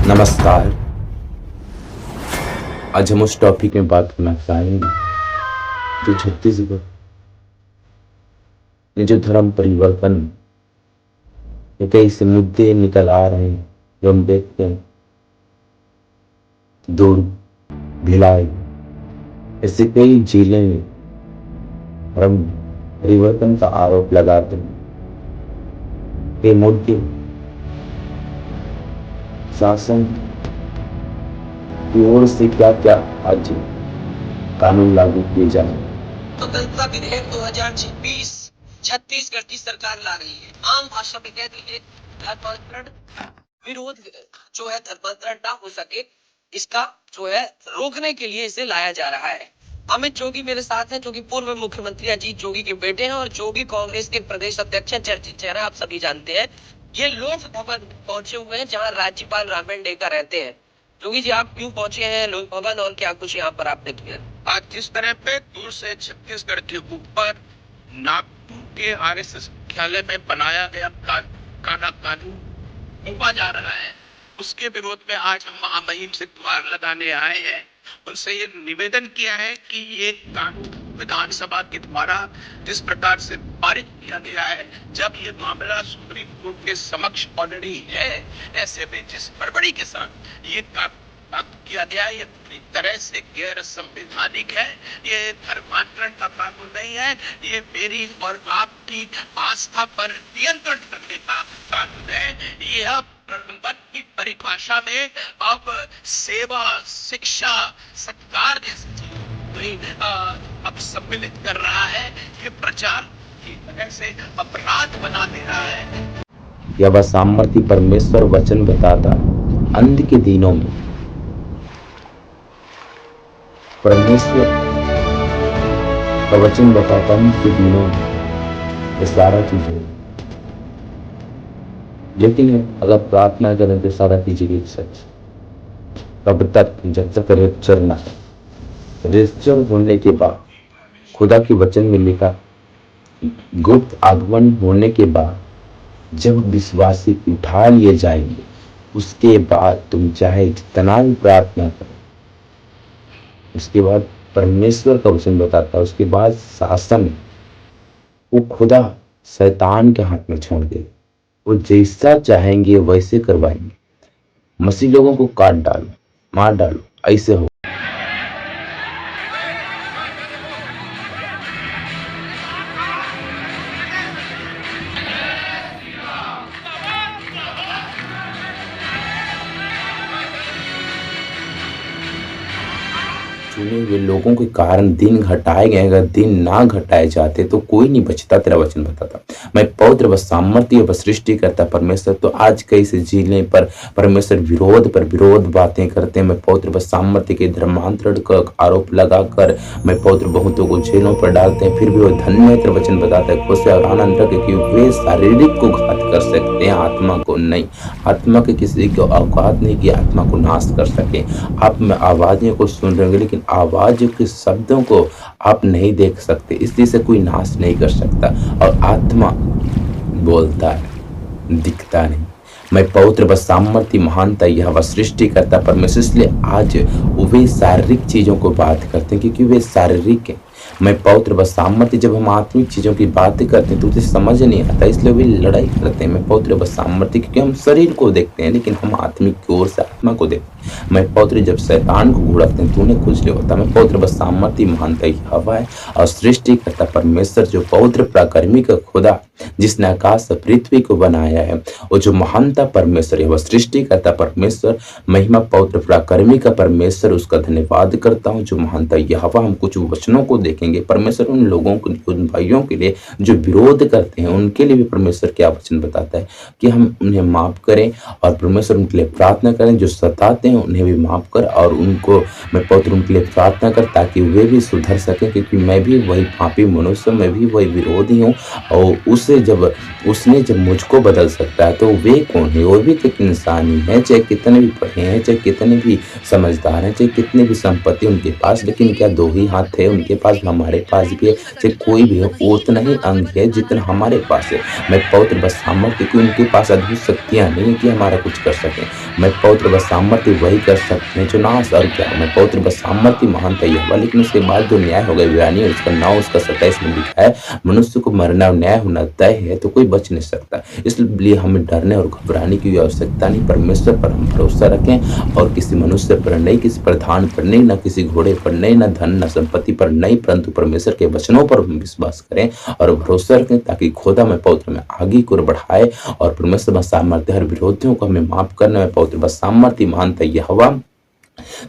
नमस्कार। आज हम उस टॉपिक में बात करना चाहेंगे जो छत्तीसगढ़ में जो धर्म परिवर्तन के कई से मुद्दे निकल आ रहे हैं, जो हम देखते हैं। दुर्ग, भिलाई, ऐसे कई जिले में धर्म परिवर्तन का आरोप लगाते हैं। ये मुद्दे शासन की ओर से क्या क्या आज कानून लागू किए जाए। स्वतंत्रता विधेयक 2026 छत्तीसगढ़ की सरकार ला रही है। आम भाषा में कह दीजिए धर्मांतरण विरोध जो है धर्मांतरण ना हो सके, इसका जो है रोकने के लिए इसे लाया जा रहा है। अमित जोगी मेरे साथ हैं, जो कि पूर्व मुख्यमंत्री अजीत जोगी के बेटे हैं और जोगी कांग्रेस के प्रदेश अध्यक्ष हैं, चर्चित चेहरा आप सभी जानते हैं। ये लोक भवन पहुंचे हुए हैं जहां राज्यपाल रामेन डेका रहते हैं। जोगी जी, आप क्यों पहुंचे हैं लोक भवन और क्या कुछ यहाँ पर आपने किया? आज जिस तरह पे दूर से छत्तीसगढ़ के ऊपर नागपुर के आरएसएस मुख्यालय में बनाया गया काला कानून थोपा जा रहा है, उसके विरोध में आज हम महामहिम से गुहार लगाने आए हैं। उनसे ये निवेदन किया है कि ये कानून विधानसभा के द्वारा जिस प्रकार से पारित किया गया है, जब ये मामला सुप्रीम कोर्ट के समक्ष ऑलरेडी है, ऐसे में जिस बड़बड़ी के साथ ये किया गया, ये पूरी तरह से गैर संवैधानिक है। ये धर्मांतरण का कानून नहीं है, ये मेरी और आपकी आस्था पर नियंत्रण करने का कानून है। यह प्रबंधन की परिभाषा में अब सेवा, शिक्षा, सत्कार जैसी अब सम्मिलित कर रहा है। ये प्रचार की तरह से अपराध बना दे रहा है। यह वह सामर्थ्य परमेश्वर वचन बताता अंत के दिनों में परमेश्वर का वचन बताता अंत के दिनों में ये सारा चीजें, लेकिन अगर प्रार्थना करें तो सारा चीजें सच। तब तक जब तक रजिस्टर होने के बाद खुदा के वचन में लिखा गुप्त आगमन होने के बाद जब विश्वासी उठा लिए जाएंगे, उसके बाद तुम चाहे जितना भी प्रार्थना करो, उसके बाद परमेश्वर का वचन बताता है, उसके बाद शासन वो खुदा शैतान के हाथ में छोड़ दे। वो जैसा चाहेंगे वैसे करवाएंगे। मसीह लोगों को काट डालो, मार डालो, ऐसे हो। चुने हुए लोगों के कारण दिन घटाए गए। अगर दिन ना घटाए जाते तो कोई नहीं बचता। तेरा वचन बताता मैं पौत्र व सामर्थ्य व सृष्टि करता परमेश्वर। तो आज कई से जिले पर परमेश्वर विरोध पर विरोध बातें करते हैं। मैं पौत्र व सामर्थ्य के धर्मांतरण का आरोप लगाकर मैं पौत्र बहुतों को जेलों पर डालते हैं। फिर भी वो धन्य तेरा वचन बताता है खुश और आनंद रखे कि वे शारीरिक को घात कर सकते हैं, आत्मा को नहीं। आत्मा के किसी को औकात नहीं कि आत्मा को नाश कर सके। आप में आवाजें को सुन रहे होंगे, लेकिन आवाज के शब्दों को आप नहीं देख सकते, इसलिए से कोई नाश नहीं कर सकता। और आत्मा बोलता है, दिखता नहीं। मैं पवित्र व सामर्थ्य महानता यह वह सृष्टि करता परमेश्वर। इसलिए आज वे शारीरिक चीजों को बात करते हैं क्योंकि वे शारीरिक है। मैं पवित्र व सामर्थ्य, जब हम आत्मिक चीजों की बातें करते हैं तो उसे समझ नहीं आता, इसलिए वे लड़ाई करते हैं। मैं पवित्र व सामर्थ्य क्योंकि हम शरीर को देखते हैं, लेकिन हम आत्मिक की ओर से आत्मा को देखते हैं। मैं पवित्र जब शैतान को घुड़कते हैं तो उन्हें कुछ नहीं होता। मैं पवित्र व सामर्थ्य महानता हवा है और सृष्टि करता परमेश्वर, जो पवित्र पराक्रमी का खुदा जिसने आकाश और पृथ्वी को बनाया है, और जो महानता परमेश्वर है वह सृष्टि करता परमेश्वर, महिमा पवित्र पराक्रमी का परमेश्वर, उसका धन्यवाद करता हूँ। जो महानता यहोवा, हम कुछ वचनों को देखेंगे। परमेश्वर उन लोगों को, उन भाइयों के लिए जो विरोध करते हैं, उनके लिए भी परमेश्वर क्या वचन बताता है कि हम उन्हें माफ करें और परमेश्वर उनके लिए प्रार्थना करें। जो सताते हैं उन्हें भी माफ कर और उनको मैं पवित्र उनके लिए प्रार्थना कर, ताकि वे भी सुधर सकें। क्योंकि मैं भी वही पापी मनुष्य, मैं भी वही विरोधी हूँ। और उसने जब मुझको बदल सकता है तो वे कौन है? वो भी तो एक इंसान ही है, चाहे कितने भी पढ़े हैं, चाहे कितने भी समझदार हैं, चाहे कितने भी संपत्ति उनके पास, लेकिन क्या दो ही हाथ है उनके पास? हम हमारे पास भी है, चाहे कोई भी हो, उतना ही अंग है जितना हमारे पास है। मैं पवित्र व सामर्थ्य की उनके पास अद्भुत शक्तियाँ नहीं है कि हमारा कुछ कर सकें। मैं पवित्र व सामर्थ्य वही कर सकते हैं जो नाश और क्या। मैं पवित्र व सामर्थ्य महानता यहोवा, लेकिन उसके बाद जो न्याय होगा इब्रानी उसका 9 उसका 27 में लिखा है, मनुष्य को मरना न्याय होना तय है तो कोई बच नहीं सकता। इसलिए हमें डरने और घबराने की आवश्यकता नहीं। परमेश्वर पर हम भरोसा रखें और किसी मनुष्य पर नहीं, किसी प्रधान पर नहीं, न किसी घोड़े पर नहीं, न धन न संपत्ति पर नहीं, परंतु परमेश्वर के वचनों पर हम विश्वास करें और भरोसा रखें, ताकि खुदा में पवित्र में आगे को बढ़ाए और परमेश्वर में सामर्थ्य हर विरोधियों को हमें माफ करने में पवित्र बस सामर्थ्य महानता यहोवा,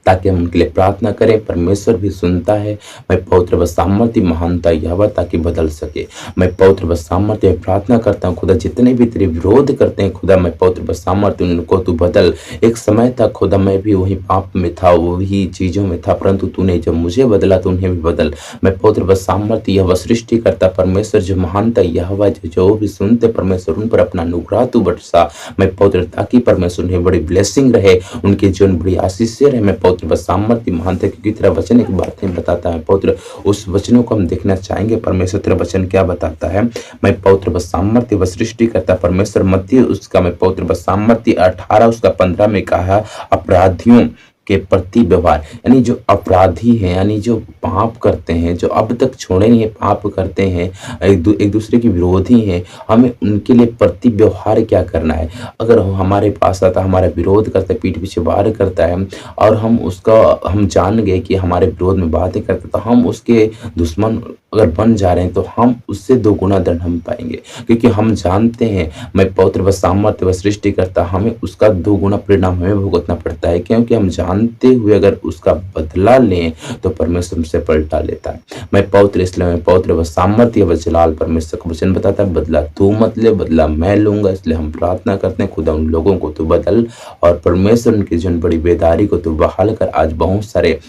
ताकि हम उनके लिए प्रार्थना करें। परमेश्वर भी सुनता है। मैं पवित्र व सामर्थ्य महानता यहोवा ताकि बदल सके। मैं पवित्र व सामर्थ्य प्रार्थना करता हूँ खुदा, जितने भी तेरे विरोध करते हैं खुदा, मैं पवित्र व सामर्थ्य उनको तू बदल। एक समय था खुदा मैं भी वही पाप में था, वही चीजों में था, परंतु तूने जब मुझे बदला तो उन्हें भी बदल। मैं पवित्र व सामर्थ्य यहोवा सृष्टि करता परमेश्वर जो महानता यहोवा, जो भी सुनते परमेश्वर उन पर अपना अनुग्रह तू बरसा। मैं पवित्र ताकि परमेश्वर उन्हें बड़ी ब्लेसिंग रहे, उनके जीवन बड़ी आशीष रहे। मैं पवित्र व सामर्थ्य महानता की तेरा वचन एक बातें बताता है पवित्र, उस वचनों को हम देखना चाहेंगे। परमेश्वर तेरा वचन क्या बताता है। मैं पवित्र व सामर्थ्य व सृष्टि करता परमेश्वर मत्ती उसका मैं पवित्र व सामर्थ्य 18 उसका 15 में कहा, अपराधियों के प्रति व्यवहार, यानी जो अपराधी हैं, यानी जो पाप करते हैं, जो अब तक छोड़े नहीं है, पाप करते हैं, एक दूसरे के विरोधी हैं, हमें उनके लिए प्रति व्यवहार क्या करना है। अगर हमारे पास आता, हमारा विरोध करता है, पीठ पीछे वार करता है और हम जान गए कि हमारे विरोध में बातें करता है, तो हम उसके दुश्मन अगर बन जा रहे हैं तो हम उससे 2 गुना दंड हम पाएंगे, क्योंकि हम जानते हैं मैं पवित्र व सामर्थ्य व सृष्टि करता, हमें उसका 2 गुना परिणाम हमें भुगतना पड़ता है, क्योंकि हम जानते हुए अगर उसका बदला लें तो परमेश्वर हमसे पलटा लेता है। मैं पवित्र इसलिए मैं पवित्र व सामर्थ्य व जलाल परमेश्वर का वचन बताता है, बदला तू मत ले, बदला मैं लूंगा। इसलिए हम प्रार्थना करते हैं खुदा उन लोगों को तू बदल और परमेश्वर उनकी जीवन बड़ी बेदारी को तू बहाल कर। आज बहुत सारे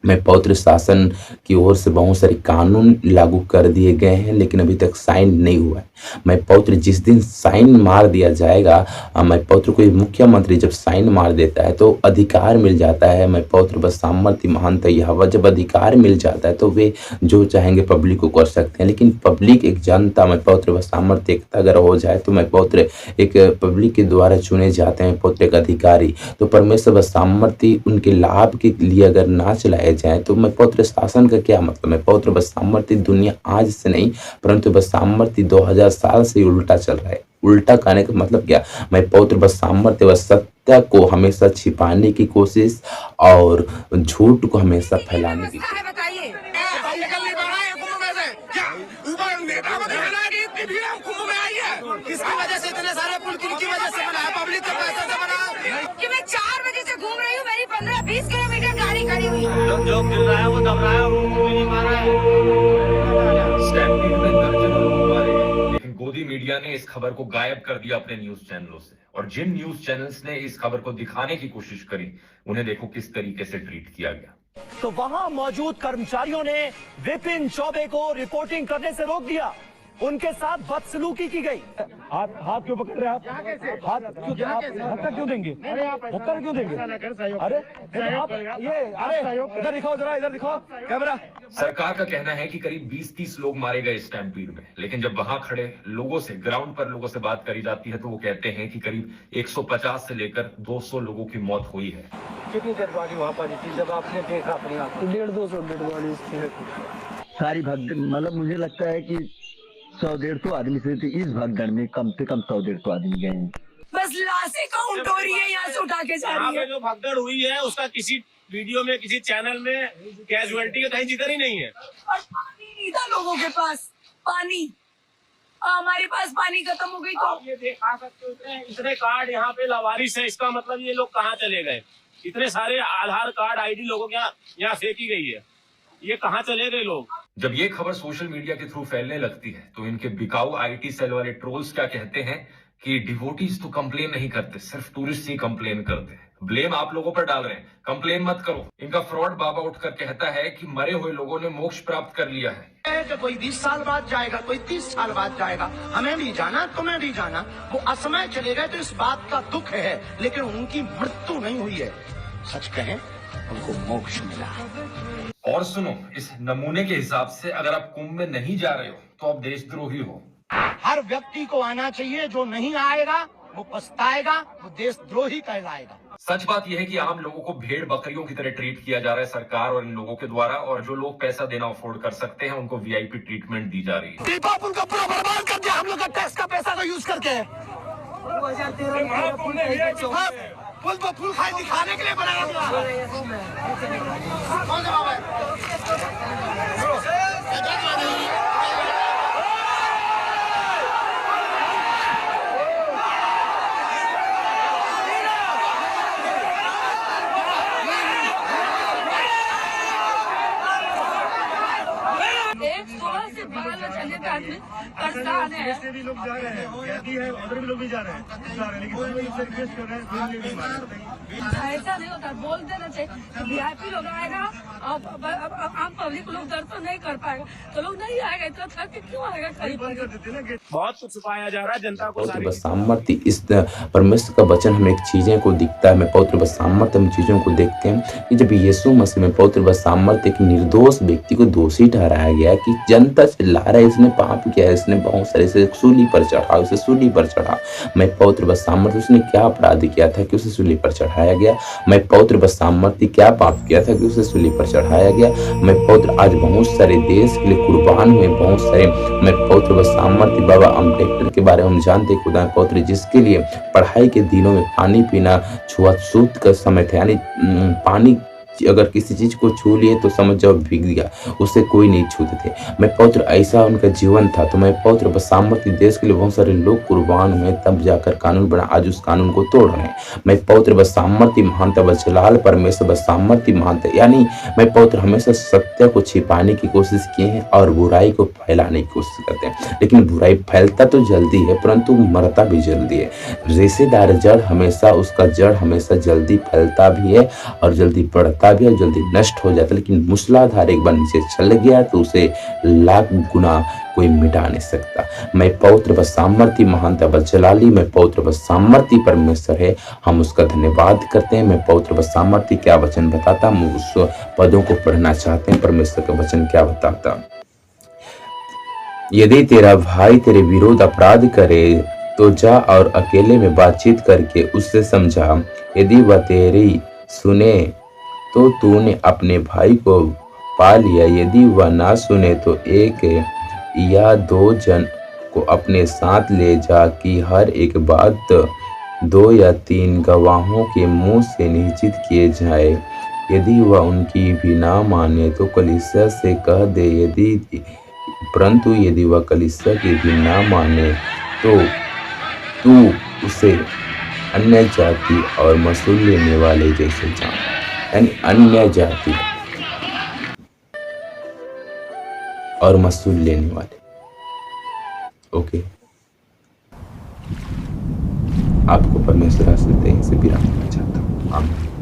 मैं पवित्र शासन की ओर से बहुत सारे कानून लागू कर दिए गए हैं, लेकिन अभी तक साइन नहीं हुआ है। मैं पवित्र जिस दिन साइन मार दिया जाएगा, मैं पवित्र कोई मुख्यमंत्री जब साइन मार देता है तो अधिकार मिल जाता है। मैं पवित्र बस सामर्थ्य महानता यहोवा, जब अधिकार मिल जाता है तो वे जो चाहेंगे पब्लिक को कर सकते हैं, लेकिन पब्लिक एक जनता मैं पवित्र बस सामर्थ्य एकता अगर हो जाए तो मैं पवित्र एक पब्लिक के द्वारा चुने जाते हैं पवित्र एक अधिकारी, तो परमेश्वर बस सामर्थ्य उनके लाभ के लिए अगर ना चलाए जाए तो मैं पवित्र शासन का क्या मतलब। मैं पवित्र बस सामर्थ्य दुनिया आज से नहीं परंतु बस सामर्थ्य 2000 साल से उल्टा चल रहा है। उल्टा कहने का मतलब क्या, मैं पवित्र बस सामर्थ्य व सत्य को हमेशा छिपाने की कोशिश और झूठ को हमेशा फैलाने की कोशिश। किसकी वजह से इतने सारे पुल किनकी वजह से बना है? पब्लिक के पैसे से बना है कि मैं 4 बजे से घूम रही हूँ, मेरी 15-20 किलोमीटर गाड़ी खड़ी हुई है। जो गिर रहा है वो दब रहा है और वो नहीं मार रहा है। स्टैम्पीड में दर्जनों लोग मारे गए, लेकिन गोदी मीडिया ने इस खबर को गायब कर दिया अपने न्यूज चैनलों से, और जिन न्यूज चैनल्स ने इस खबर को दिखाने की कोशिश करी उन्हें देखो किस तरीके से ट्रीट किया गया। तो वहां मौजूद कर्मचारियों ने विपिन चौबे को रिपोर्टिंग करने से रोक दिया, उनके साथ बदसलूकी की गई। हाथ क्यों पकड़ रहे हैं आप? हाथ क्यों, आप धक्का क्यों देंगे? धक्का क्यों देंगे? अरे आप ये, अरे इधर दिखाओ, जरा इधर दिखाओ कैमरा। सरकार का कहना है कि करीब 20-30 लोग मारे गए स्टैम्पीड में, लेकिन जब वहां खड़े लोगों से, ग्राउंड पर लोगों से बात करी जाती है तो वो कहते हैं कि करीब 150 से लेकर 200 लोगों की मौत हुई है। कितनी डेड बॉडी वहां पर थी जब आपने देखा अपनी आंख? 150-200 डेड बॉडी सारी भगदड़, मतलब मुझे लगता है कि 100-150 आदमी से थी, इस भगदड़ में कम से कम 100-150 आदमी गए हैं। बस लाशें काउंट हो रही है, यहाँ से उठा के जा रही है। जो भगदड़ हुई है उसका किसी वीडियो में, किसी चैनल में कैजुअलिटी का कहीं जिक्र ही नहीं है। और पानी नहीं था लोगों के पास, पानी हमारे पास पानी खत्म हो गई। तो आप ये देखा सकते हो इतने कार्ड यहाँ पे लावारिस है, इसका मतलब ये लोग कहाँ चले गए? इतने सारे आधार कार्ड आईडी लोगों के यहाँ फेंकी गई है, ये कहाँ चले गए लोग? जब ये खबर सोशल मीडिया के थ्रू फैलने लगती है तो इनके बिकाऊ आईटी सेल वाले ट्रोल्स क्या कहते हैं कि डिवोटीज तो कंप्लेन नहीं करते, सिर्फ टूरिस्ट ही कंप्लेन करते हैं। ब्लेम आप लोगों पर डाल रहे हैं, कंप्लेन मत करो। इनका फ्रॉड बाबा उठकर कहता है कि मरे हुए लोगों ने मोक्ष प्राप्त कर लिया है। कोई 20 साल बाद जाएगा, कोई 30 साल बाद जाएगा, हमें नहीं जाना, तुम्हें नहीं जाना। वो असमय चले गए तो इस बात का दुख है, लेकिन उनकी मृत्यु नहीं हुई है। सच कहें उनको मोक्ष मिला। और सुनो, इस नमूने के हिसाब से अगर आप कुंभ में नहीं जा रहे हो तो आप देशद्रोही हो। हर व्यक्ति को आना चाहिए, जो नहीं आएगा वो पछताएगा, वो देशद्रोही कहलाएगा। सच बात यह है कि आम लोगों को भेड़ बकरियों की तरह ट्रीट किया जा रहा है सरकार और इन लोगों के द्वारा, और जो लोग पैसा देना अफोर्ड कर सकते हैं उनको वीआईपी ट्रीटमेंट दी जा रही है। दीपा पुल का पूरा बर्बाद कर दिया हम लोग का टैक्स का पैसा का यूज करके। पुल पर फूल खाए दिखाने के लिए बनाया गया। कौन सा बाबा है? ऐसे भी लोग जा रहे हैं, उधर भी लोग भी जा रहे हैं, लेकिन रिक्वेस्ट कर रहे हैं। ऐसा नहीं होता, बोल देना चाहिए। वीआईपी लोग आएगा, आम पब्लिक लोग दर्शन नहीं कर पाएगा तो लोग नहीं आएगा। इतना थक के क्यों आएगा? बहुत कुछ छुपाया जा रहा है जनता को। पवित्र सामर्थ्य इस परमेश्वर का वचन हमें एक चीजें को दिखता है। मैं पवित्र सामर्थ्य हम चीजों को देखते हैं कि जब यीशु मसीह में पवित्र सामर्थ्य एक निर्दोष व्यक्ति को दोषी ठहराया गया कि जनता चिल्ला रहा है इसने पाप किया, इसने बहुत सारे से सूली पर चढ़ा, उसे सूली पर चढ़ा। मैं पवित्र सामर्थ्य उसने क्या अपराध किया था कि उसे सूली पर चढ़ाया गया? मैं पवित्र सामर्थ्य क्या पाप किया था कि उसे सूली पर चढ़ाया गया? मैं पवित्र आज बहुत सारे देश के लिए कुर्बान हुए, बहुत सारे। मैं पवित्र सामर्थ्य बाबा अम्बेडकर के बारे में हम जानते खुदा पवित्र जिसके लिए पढ़ाई के दिनों में पानी पीना छुआछूत का समय था, यानी पानी अगर किसी चीज को छू लिए तो समझ जाओ भीग गया, उसे कोई नहीं छूते थे। मैं पवित्र ऐसा उनका जीवन था। तो मैं पवित्र सामर्थ्य देश के लिए बहुत सारे लोग कुर्बान हुए, तब जाकर कानून बना, आज उस कानून को तोड़ रहे हैं। मैं पवित्र सामर्थ्य महानता बजलाल परमेश्वर सामर्थ्य महानता, यानी मैं पवित्र हमेशा सत्य को छिपाने की कोशिश किए हैं और बुराई को फैलाने की कोशिश करते हैं, लेकिन बुराई फैलता तो जल्दी है परंतु मरता भी जल्दी है। रेशेदार जड़ हमेशा, उसका जड़ हमेशा जल्दी फैलता भी है और जल्दी बढ़ता भी और जल्दी नष्ट हो जाता है, लेकिन मूसलाधार एक बार नीचे चल गया तो उसे लाख गुना कोई मिटा नहीं सकता। मैं पवित्र सामर्थ्य महानता बजलाली, मैं पवित्र सामर्थ्य परमेश्वर है, हम उसका धन्यवाद करते हैं। मैं पवित्र सामर्थ्य क्या वचन बताता, हम उस पदों को पढ़ना चाहते हैं। परमेश्वर का वचन क्या बताता? यदि तेरा भाई तेरे विरोध अपराध करे तो जा और अकेले में बातचीत करके उससे समझा। यदि वह तेरी सुने तो तूने अपने भाई को पा लिया, यदि वह ना सुने तो एक या दो जन को अपने साथ ले जा कि हर एक बात 2 या 3 गवाहों के मुंह से निश्चित किए जाए। यदि वह उनकी भी ना माने तो कलीसिया से कह दे, परंतु यदि वह कलीसिया की भी ना माने तो तू उसे अन्य जाति और मसूल लेने वाले जैसे जान, यानी अन्य जाति और मसूल लेने वाले। ओके, आपको परमेश्वर आशीष दे, इसे विराम देना चाहता हूँ। आमीन।